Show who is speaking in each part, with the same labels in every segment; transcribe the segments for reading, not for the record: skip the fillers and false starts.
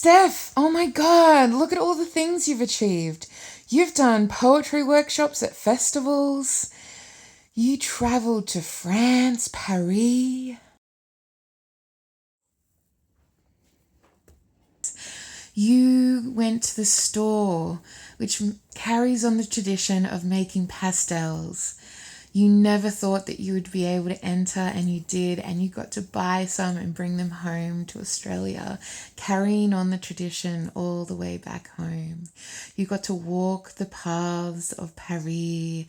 Speaker 1: Steph, oh my God, look at all the things you've achieved. You've done poetry workshops at festivals. You traveled to France, Paris. You went to the store, which carries on the tradition of making pastels. You never thought that you would be able to enter, and you did, and you got to buy some and bring them home to Australia, carrying on the tradition all the way back home. You got to walk the paths of Paris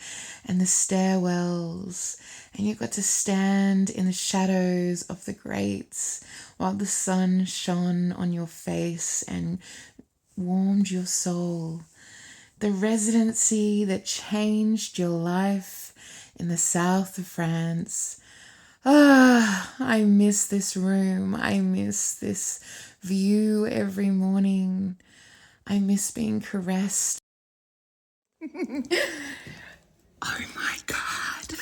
Speaker 1: and the stairwells, and you got to stand in the shadows of the grates while the sun shone on your face and warmed your soul. The residency that changed your life in the south of France. I miss this room. I miss this view every morning. I miss being caressed. Oh my God.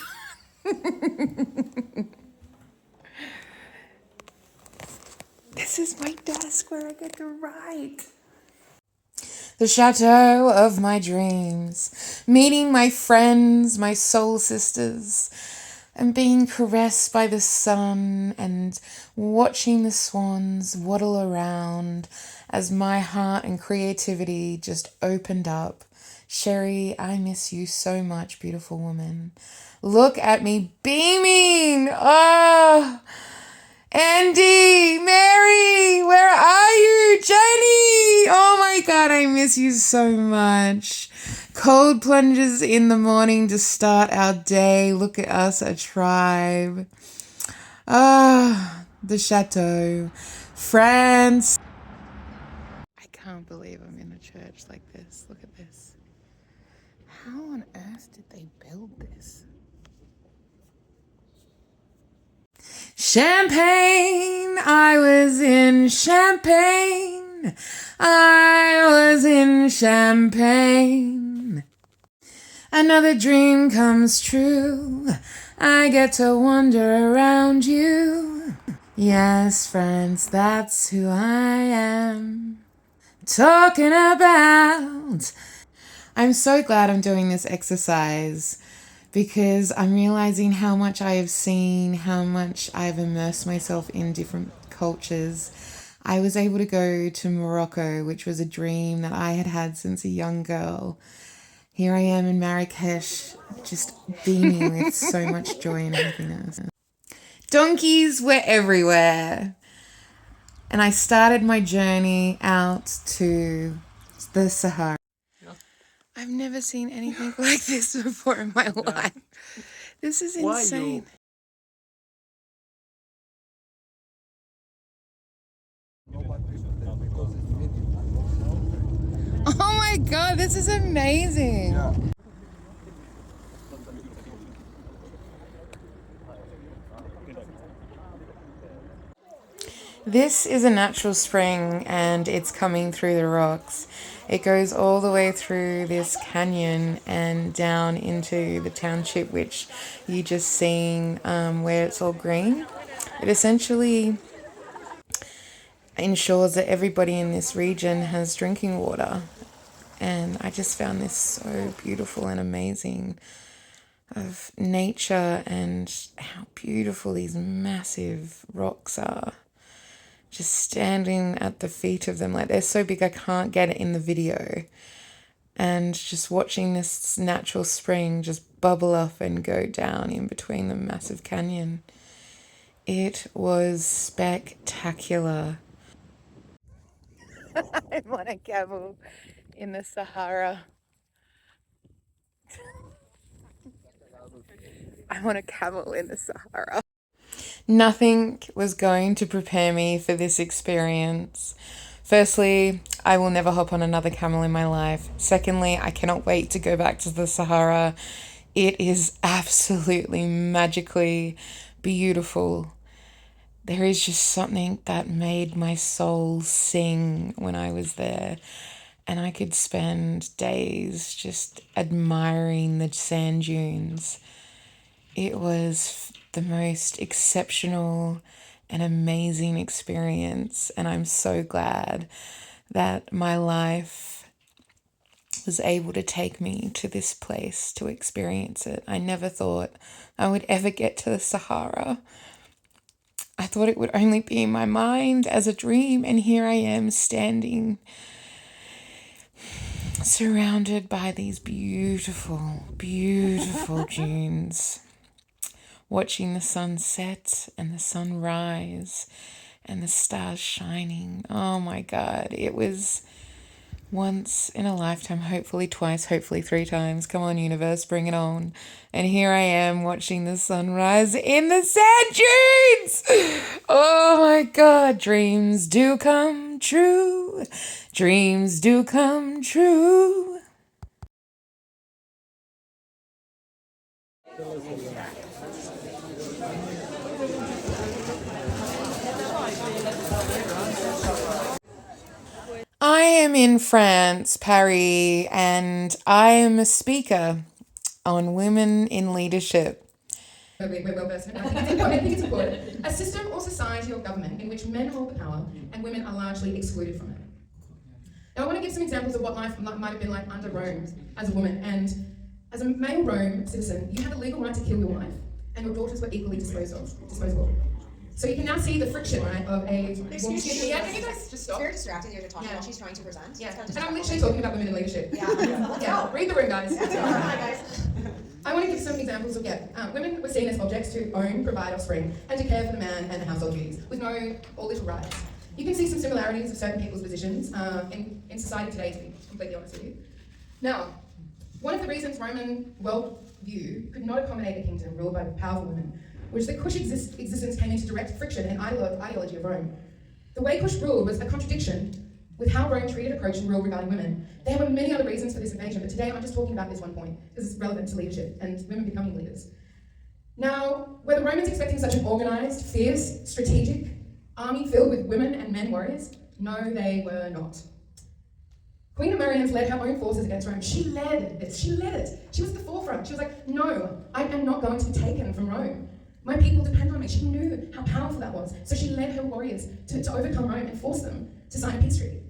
Speaker 1: This is my desk where I get to write. The chateau of my dreams, meeting my friends, my soul sisters, and being caressed by the sun and watching the swans waddle around as my heart and creativity just opened up. Sherry, I miss you so much, beautiful woman. Look at me beaming. Oh, Andy, Mary, where are you? Jenny! Oh my God, I miss you so much. Cold plunges in the morning to start our day. Look at us, a tribe. The chateau. France. I can't believe I'm in a church like this. Look at this. How on earth did they build this? Champagne, I was in Champagne. I was in Champagne. Another dream comes true. I get to wander around you. Yes, friends, that's who I am talking about. I'm so glad I'm doing this exercise because I'm realizing how much I have seen, how much I've immersed myself in different cultures. I was able to go to Morocco, which was a dream that I had had since a young girl. Here I am in Marrakesh, just beaming with so much joy and happiness. Donkeys were everywhere. And I started my journey out to the Sahara. I've never seen anything like this before in my life. This is insane. Oh my God, this is amazing. Yeah. This is a natural spring and it's coming through the rocks. It goes all the way through this canyon and down into the township, which you just seen where it's all green. It essentially ensures that everybody in this region has drinking water. And I just found this so beautiful and amazing of nature and how beautiful these massive rocks are. Just standing at the feet of them, like they're so big I can't get it in the video. And just watching this natural spring just bubble up and go down in between the massive canyon. It was spectacular. I'm on a camel in the Sahara. I'm on a camel in the Sahara. Nothing was going to prepare me for this experience. Firstly, I will never hop on another camel in my life. Secondly, I cannot wait to go back to the Sahara. It is absolutely magically beautiful. There is just something that made my soul sing when I was there. And I could spend days just admiring the sand dunes. It was the most exceptional an amazing experience, and I'm so glad that my life was able to take me to this place to experience it. I never thought I would ever get to the Sahara. I thought it would only be in my mind as a dream, and here I am standing surrounded by these beautiful, beautiful dunes, watching the sun set and the sun rise and the stars shining. Oh my God, it was once in a lifetime, hopefully twice, hopefully 3 times. Come on, universe, bring it on. And here I am watching the sunrise in the sand dunes. Oh my God, dreams do come true. Dreams do come true. I am in France, Paris, and I am a speaker on women in leadership.
Speaker 2: We're well versed in it. I think it's important. A system or society or government in which men hold the power and women are largely excluded from it. Now I want to give some examples of what life might have been like under Rome as a woman. And as a male Rome citizen, you had the legal right to kill your wife, and your daughters were equally disposable. So you can now see the friction, right, of a...
Speaker 3: Excuse me,
Speaker 2: yeah, can you guys just
Speaker 3: It's
Speaker 2: stop?
Speaker 3: very distracting. You're talking while she's trying to present.
Speaker 2: Yeah,
Speaker 3: It's
Speaker 2: and I'm literally talking about women in leadership.
Speaker 3: Yeah.
Speaker 2: Read the room, guys.
Speaker 3: Hi, guys.
Speaker 2: I want to give some examples of, women were seen as objects to own, provide offspring, and to care for the man and the household duties, with no or little rights. You can see some similarities of certain people's positions in society today, to be completely honest with you. Now, one of the reasons Roman worldview could not accommodate a kingdom ruled by powerful women was that Kush existence came into direct friction and ideology of Rome. The way Kush ruled was a contradiction with how Rome treated, approached, and ruled regarding women. There were many other reasons for this invasion, but today I'm just talking about this one point, because it's relevant to leadership and women becoming leaders. Now, were the Romans expecting such an organised, fierce, strategic army filled with women and men warriors? No, they were not. Queen Amarians led her own forces against Rome. She led it. She was at the forefront. She was like, no, I am not going to be taken from Rome. My people depend on me. She knew how powerful that was. So she led her warriors to overcome Rome and force them to sign a peace treaty.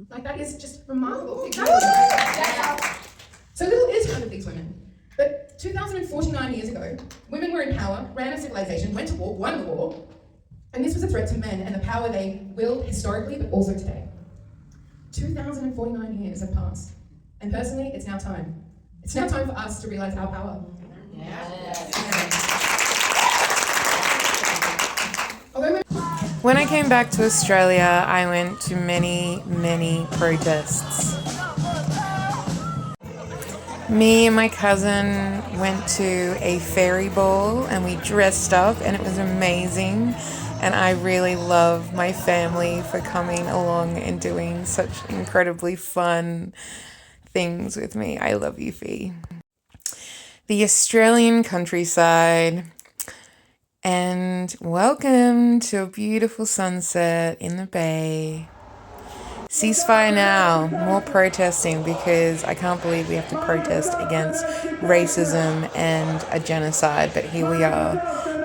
Speaker 2: Like, that is just remarkable. So little is heard of these women. But 2,049 years ago, women were in power, ran a civilization, went to war, won the war, and this was a threat to men and the power they willed historically, but also today. 2,049 years have passed. And personally, it's now time. It's now time for us to realize our power.
Speaker 1: When I came back to Australia, I went to many, many protests. Me and my cousin went to a fairy ball and we dressed up and it was amazing. And I really love my family for coming along and doing such incredibly fun things with me. I love you, Fee. The Australian countryside. And welcome to a beautiful sunset in the bay. Ceasefire now, more protesting, because I can't believe we have to protest against racism and a genocide, but here we are.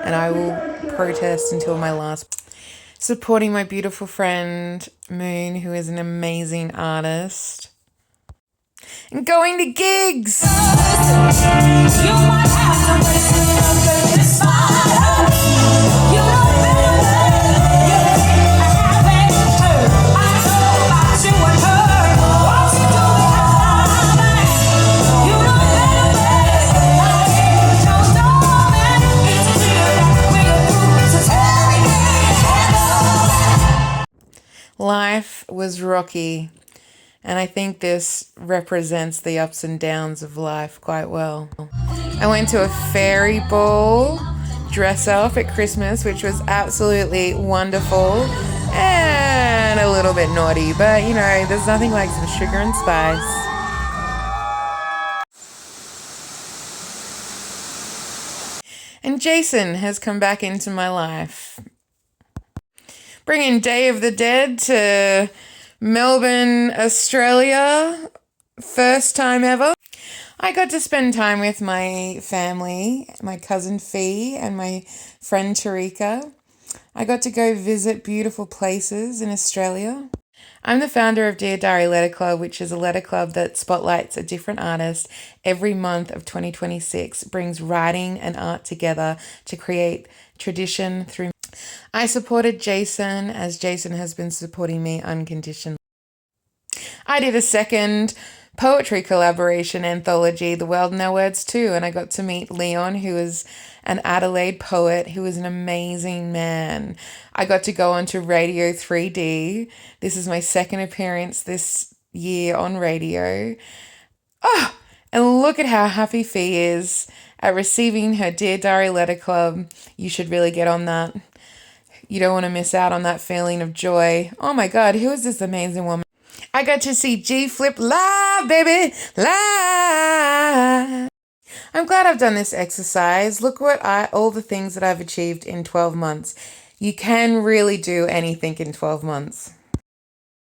Speaker 1: And I will protest until my last. Supporting my beautiful friend Moon, who is an amazing artist. And going to gigs! Life was rocky, and I think this represents the ups and downs of life quite well. I went to a fairy ball dress up at Christmas, which was absolutely wonderful and a little bit naughty, but you know, there's nothing like some sugar and spice. And Jason has come back into my life. Bringing Day of the Dead to Melbourne, Australia. First time ever. I got to spend time with my family, my cousin Fee and my friend Tarika. I got to go visit beautiful places in Australia. I'm the founder of Dear Diary Letter Club, which is a letter club that spotlights a different artist every month of 2026, brings writing and art together to create tradition through. I supported Jason as Jason has been supporting me unconditionally. I did a second poetry collaboration anthology, The World in Our Words too, and I got to meet Leon, who is an Adelaide poet who is an amazing man. I got to go on to Radio 3D. This is my second appearance this year on radio. Oh, and look at how happy Fee is at receiving her Dear Diary Letter Club. You should really get on that. You don't want to miss out on that feeling of joy. Oh my God, who is this amazing woman? I got to see G Flip live, baby, live. I'm glad I've done this exercise. Look what all the things that I've achieved in 12 months. You can really do anything in 12 months.